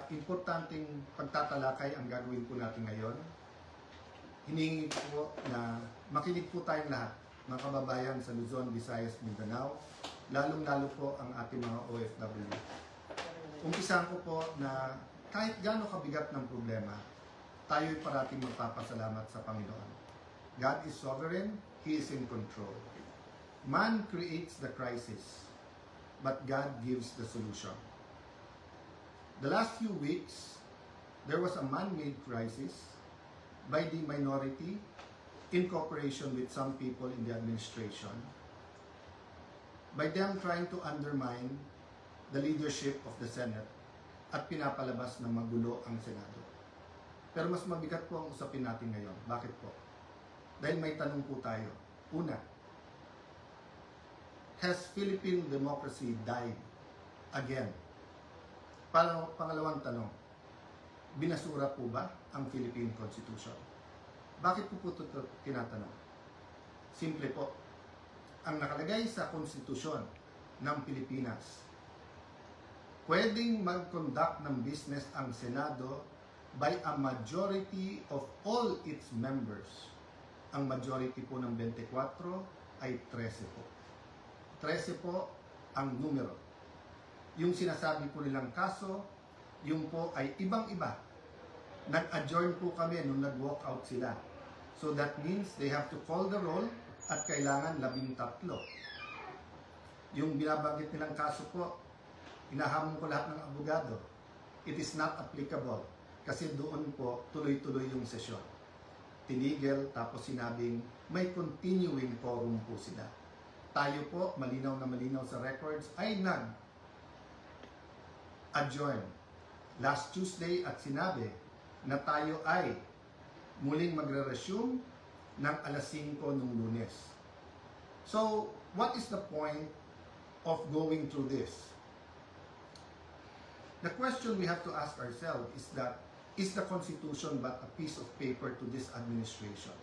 importanteng pagtatalakay ang gagawin po natin ngayon. Hiningi po na makinig po tayong lahat, mga kababayan sa Luzon, Visayas, Mindanao, lalong-lalo po ang ating mga OFW. Umpisahan ko po na kahit gaano kabigat ng problema, tayo'y parating magpapasalamat sa Panginoon. God is sovereign, He is in control. Man creates the crisis, but God gives the solution. The last few weeks, there was a man-made crisis by the minority in cooperation with some people in the administration, by them trying to undermine the leadership of the Senate at pinapalabas na magulo ang Senado. Pero mas mabigat po ang usapin natin ngayon. Bakit po? Dahil may tanong po tayo. Una, has Philippine democracy died again? Pangalawang tanong, binasura po ba ang Philippine Constitution? Bakit po ito tinatanong? Simple po, ang nakalagay sa konstitusyon ng Pilipinas, pwedeng mag-conduct ng business ang Senado by a majority of all its members. Ang majority po ng 24 ay 13 po. 13 po ang numero. Yung sinasabi po nilang kaso, yung po ay ibang-iba. Nag-adjourn po kami nung nag-walk out sila. So that means they have to call the roll at kailangan 13. Yung binabanggit nilang kaso po, inahamon ko lahat ng abogado. It is not applicable kasi doon po tuloy-tuloy yung sesyon. Tinigil tapos sinabing may continuing quorum po sila. Tayo po, malinaw na malinaw sa records, ay nag-adjourn last Tuesday at sinabi na tayo ay muling magre-resume ng alas 5 nung Lunes. So, what is the point of going through this? The question we have to ask ourselves is that, is the Constitution but a piece of paper to this administration?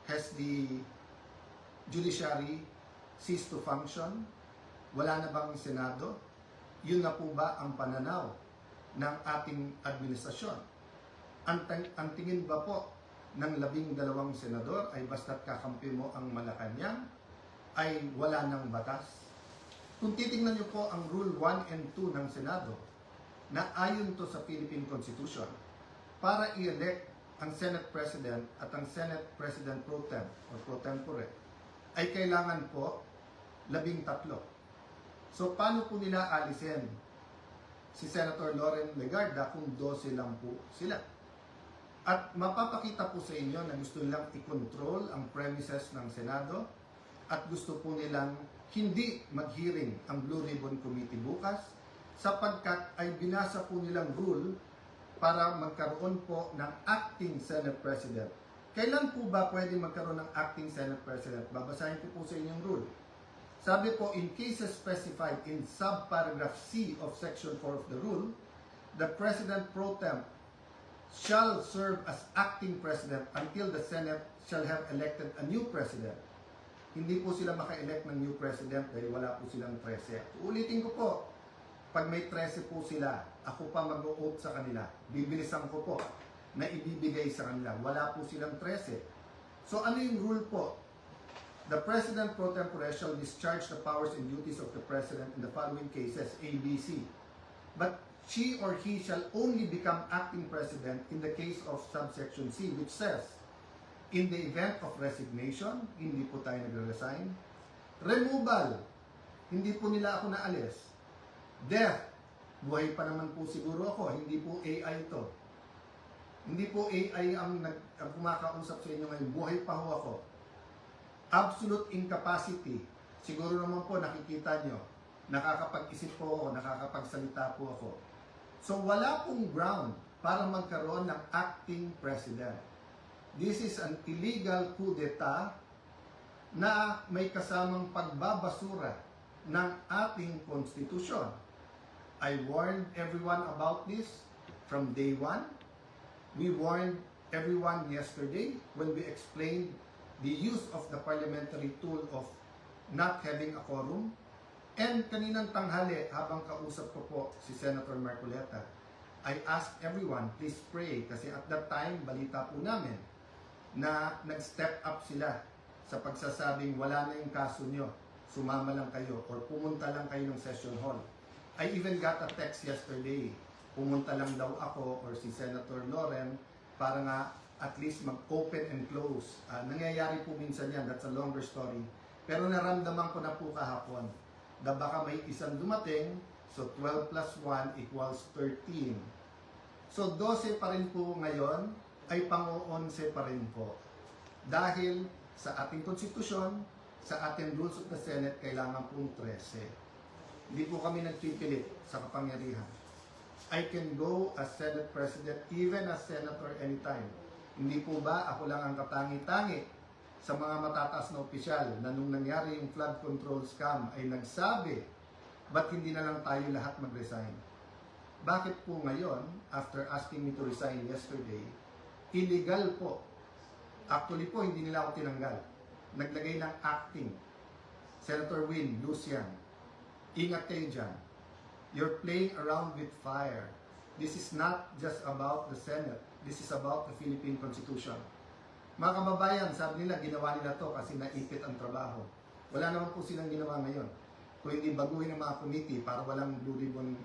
Has the judiciary ceased to function? Wala na bang Senado? Yun na po ba ang pananaw ng ating administrasyon? Ang tingin ba po ng 12 senador ay basta't kakampi mo ang Malacanang ay wala ng batas? Kung titingnan niyo po ang Rule 1 and 2 ng Senado, na ayon to sa Philippine Constitution, para i-elect ang Senate President at ang Senate President Pro Tem or Pro Tempore, ay kailangan po 13. So, paano po nila alisin si Senator Loren Legarda kung 12 lang po sila? At mapapakita po sa inyo na gusto nilang i-control ang premises ng Senado at gusto po nilang hindi mag-hearing ang Blue Ribbon Committee bukas sapagkat ay binasa po nilang rule para magkaroon po ng acting Senate President. Kailan po ba pwede magkaroon ng acting Senate President? Babasahin ko po sa inyong rule. Sabi po, in cases specified in subparagraph C of Section 4 of the rule, the President Pro Tem shall serve as acting President until the Senate shall have elected a new President. Hindi po sila maka-elect ng new President dahil wala po silang 13. Ulitin ko po, pag may 13 po sila, ako pa mag-o-oath sa kanila. Bibilisan ko po na ibibigay sa kanila. Wala po silang 13. So ano yung rule po? The President Pro Tempore shall discharge the powers and duties of the President in the following cases, A, B, C. But she or he shall only become acting President in the case of subsection C, which says, in the event of resignation, hindi po tayo nagre-resign. Removal, hindi po nila ako naalis. Death, buhay pa naman po siguro ako, hindi po AI to. Hindi po AI ang kumakausap sa inyo ngayon, buhay pa ho ako. Absolute incapacity, siguro naman po nakikita nyo, nakakapag-isip po ako, nakakapagsalita po ako. So wala pong ground para magkaroon ng acting president. This is an illegal coup d'etat na may kasamang pagbabasura ng ating konstitusyon. I warned everyone about this from day one. We warned everyone yesterday when we explained the use of the parliamentary tool of not having a quorum. And kaninang tanghali, habang kausap ko po si Senator Marcoleta, I asked everyone, please pray. Kasi at that time, balita po namin na nag-step up sila sa pagsasabing wala na yung kaso nyo, sumama lang kayo or pumunta lang kayo ng session hall. I even got a text yesterday, pumunta lang daw ako or si Senator Loren para nga at least mag-open and close. Nangyayari po minsan yan, that's a longer story. Pero naramdaman ko na po kahapon na baka may isang dumating, so 12 plus 1 equals 13. So 12 pa rin po ngayon, ay pang-11 pa rin po. Dahil sa ating konstitusyon, sa ating rules of the Senate, kailangan pong 13. Hindi po kami nagpipilit sa kapangyarihan. I can go as Senate President, even as Senator anytime. Hindi po ba ako lang ang katangi-tangi sa mga matataas na opisyal na nung nangyari yung flood control scam ay nagsabi, ba't hindi na lang tayo lahat mag-resign? Bakit po ngayon, after asking me to resign yesterday, illegal po. Actually po, hindi nila ako tinanggal. Naglagay ng acting. Senator Win, Lucian, ingat kayo dyan. You're playing around with fire. This is not just about the Senate. This is about the Philippine Constitution. Mga kababayan, sabi nila, ginawa nila to kasi naipit ang trabaho. Wala naman po silang ginawa ngayon. Kung hindi baguhin ang mga committee para walang Blue Ribbon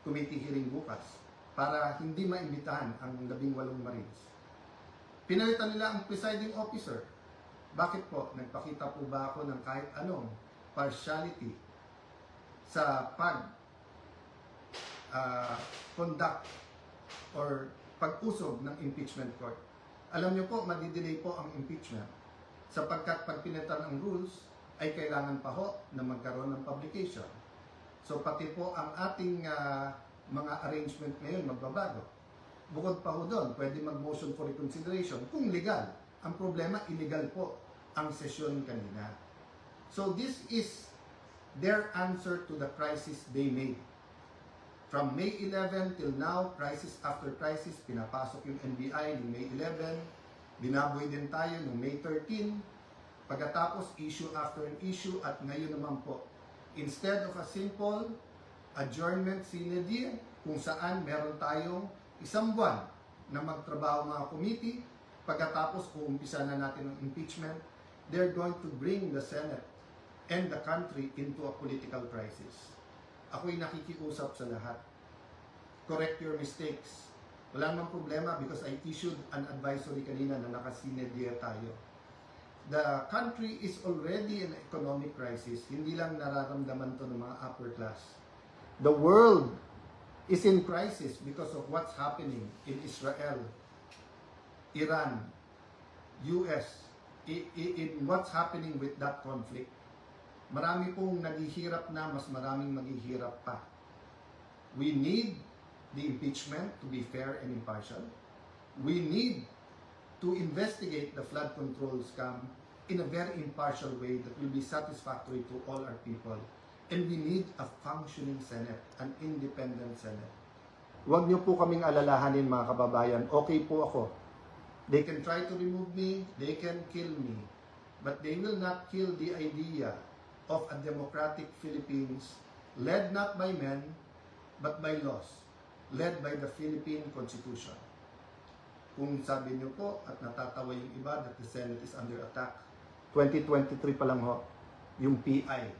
committee hearing bukas, para hindi maimbitahan ang 18 Marines. Pinalitan nila ang presiding officer. Bakit po? Nagpakita po ba ako ng kahit anong partiality sa conduct or pag-usog ng impeachment court? Alam niyo po, madidelay po ang impeachment sapagkat pag pinalitan ang rules ay kailangan pa ho na magkaroon ng publication. So pati po ang ating mga arrangement ngayon magbabago. Bukod pa ho doon, pwede mag-motion for reconsideration kung legal. Ang problema, illegal po ang sesyon kanina. So this is their answer to the crisis they made. From May 11 till now, crisis after crisis, pinapasok yung NBI ng May 11, binaboy din tayo ng May 13, pagkatapos issue after an issue, at ngayon naman po, instead of a simple adjournment sine die, kung saan meron tayong isang buwan na magtrabaho mga committee, pagkatapos uumpisa na natin ang impeachment, they're going to bring the Senate and the country into a political crisis. Ako'y nakikiusap sa lahat. Correct your mistakes. Wala namang problema because I issued an advisory kanina na nakasine die tayo. The country is already in economic crisis. Hindi lang nararamdaman to ng mga upper class. The world is in crisis because of what's happening in Israel, Iran, US, in what's happening with that conflict. Marami pong naghihirap na, mas maraming maghihirap pa. We need the impeachment to be fair and impartial. We need to investigate the flood control scam in a very impartial way that will be satisfactory to all our people. And we need a functioning Senate, an independent Senate. Huwag niyo po kaming alalahanin mga kababayan. Okay po ako. They can try to remove me, they can kill me, but they will not kill the idea of a democratic Philippines led not by men, but by laws, led by the Philippine Constitution. Kung sabi niyo po at natatawa yung iba that the Senate is under attack, 2023 pa lang ho, yung PI,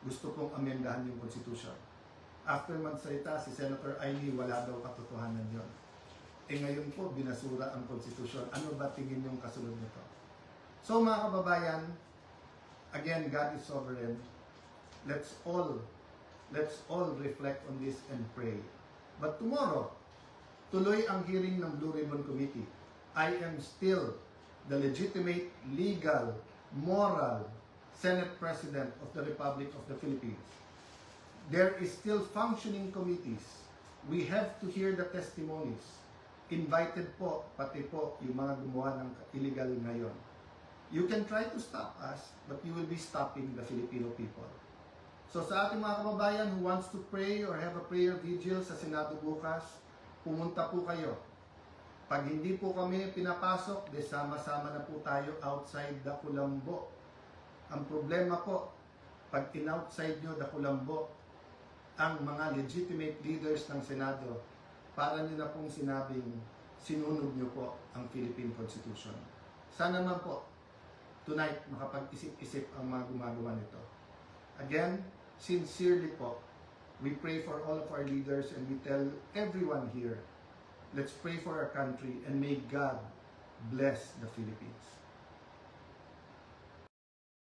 gusto kong amendahan yung Constitution. After magsalita si Senator Aimee, wala daw katotohanan yon. Ngayon po, binasura ang Constitution. Ano ba tingin yung kasunod nito? So mga kababayan, again, God is sovereign. Let's all reflect on this and pray. But tomorrow, tuloy ang hearing ng Blue Ribbon Committee. I am still the legitimate, legal, moral Senate President of the Republic of the Philippines. There is still functioning committees. We have to hear the testimonies. Invited po, pati po yung mga gumawa ng illegal ngayon. You can try to stop us, but you will be stopping the Filipino people. So sa ating mga kababayan who wants to pray or have a prayer vigil sa Senado bukas, pumunta po kayo. Pag hindi po kami pinapasok, sama-sama na po tayo outside the Kulambo. Ang problema po, pag in-outside nyo the Kulambo, ang mga legitimate leaders ng Senado, para nyo na pong sinabing sinunog nyo po ang Philippine Constitution. Sana naman po, tonight, makapag-isip-isip ang mga gumagawa nito. Again, sincerely po, we pray for all of our leaders and we tell everyone here, let's pray for our country and may God bless the Philippines.